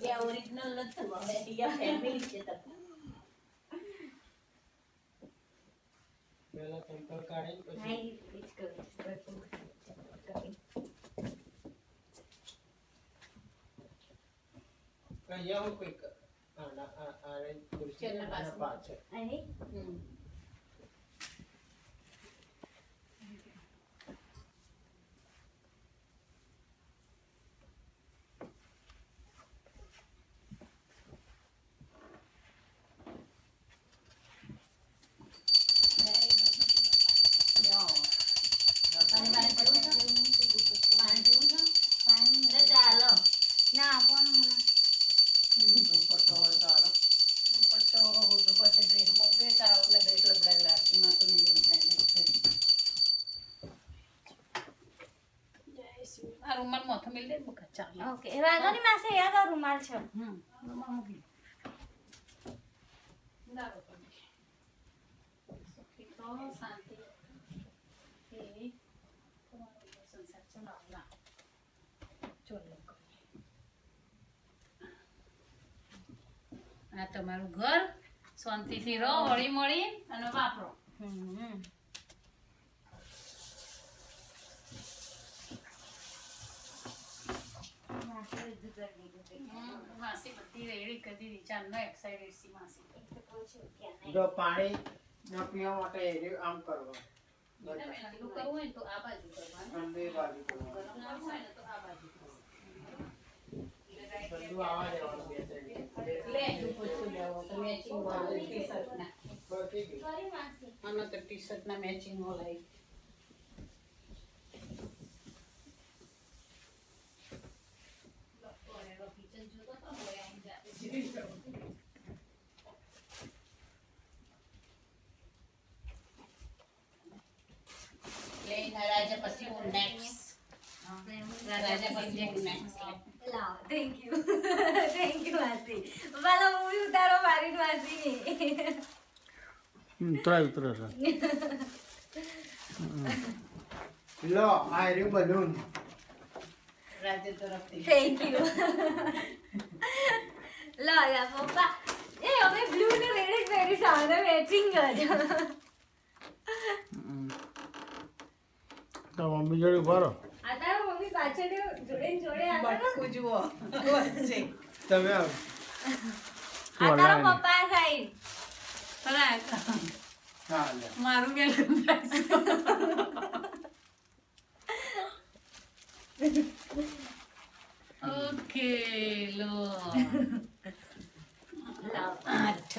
ત્યાં ઓરિજિનલ નથી હવે યા ફેમિલી છે તો પેલા સેમ્પલ કાઢીને પછી અહીંયા હું કોઈ આ ખુરશી અને પાછળ ચાલો ના પણ દુપટ્ટો હોય તો હાલો. દુપટ્ટો દુપટ્ટો ડ્રેસ મોકલે તાવને ડ્રેસ લગાડેલા એમાં તો નહીં લગાડે આ રૂમાલ માથે મિલ દે બકા ચાલો ઓકે વાંધો નહીં માસે યાદ આ રૂમાલ છે રૂમાલ મૂકી દારો કરી સુખી તો શાંતિ એ તમારો સંસાર ચલાવના ચોલે આ તમારું ઘર શાંતિથી રહો હળી મળી અને વાપરો માસી બધી રેડી કરી દીધી ચાંદનો એક્સાઇટેડ સી માસી જો પાણી ન પીવા માટે આમ કરવા એટલું કરવું હોય તો આ બાજુ કરવાનું અને બે બાજુ કરવા ગરમ ના હોય ને તો આ બાજુ બધું આવા દેવાનું બે સાઈડ લે દુપટ્ટો લેવો તો મેચિંગ વાળો ટી-શર્ટ ના બધી ગઈ આનો તો ટી-શર્ટ ના મેચિંગ વાળો લઈ રાજા પછી હું નેક્સ્ટ રાજા પછી એક નેક્સ્ટ લાવ થેન્ક યુ માસી વાલા મૂવી ઉતારો મારી માસી ઉતરે લો આ રહ્યું બલૂન રાજા તરફથી થેન્ક યુ લો યા પપ્પા એ અમે બ્લુ ને રેડ જ પહેરી સામે મેચિંગ જ તો મમ્મી જોડે ઉભા રહો. આ તારા મમ્મી પાછળ જોડે ને જોડે હતા ને બટકું જુઓ વચ્ચે તમે આવો. આ તારો પપ્પા સાઈડ હા લે મારું વેલકમ ઓકે લો લાવ આઠ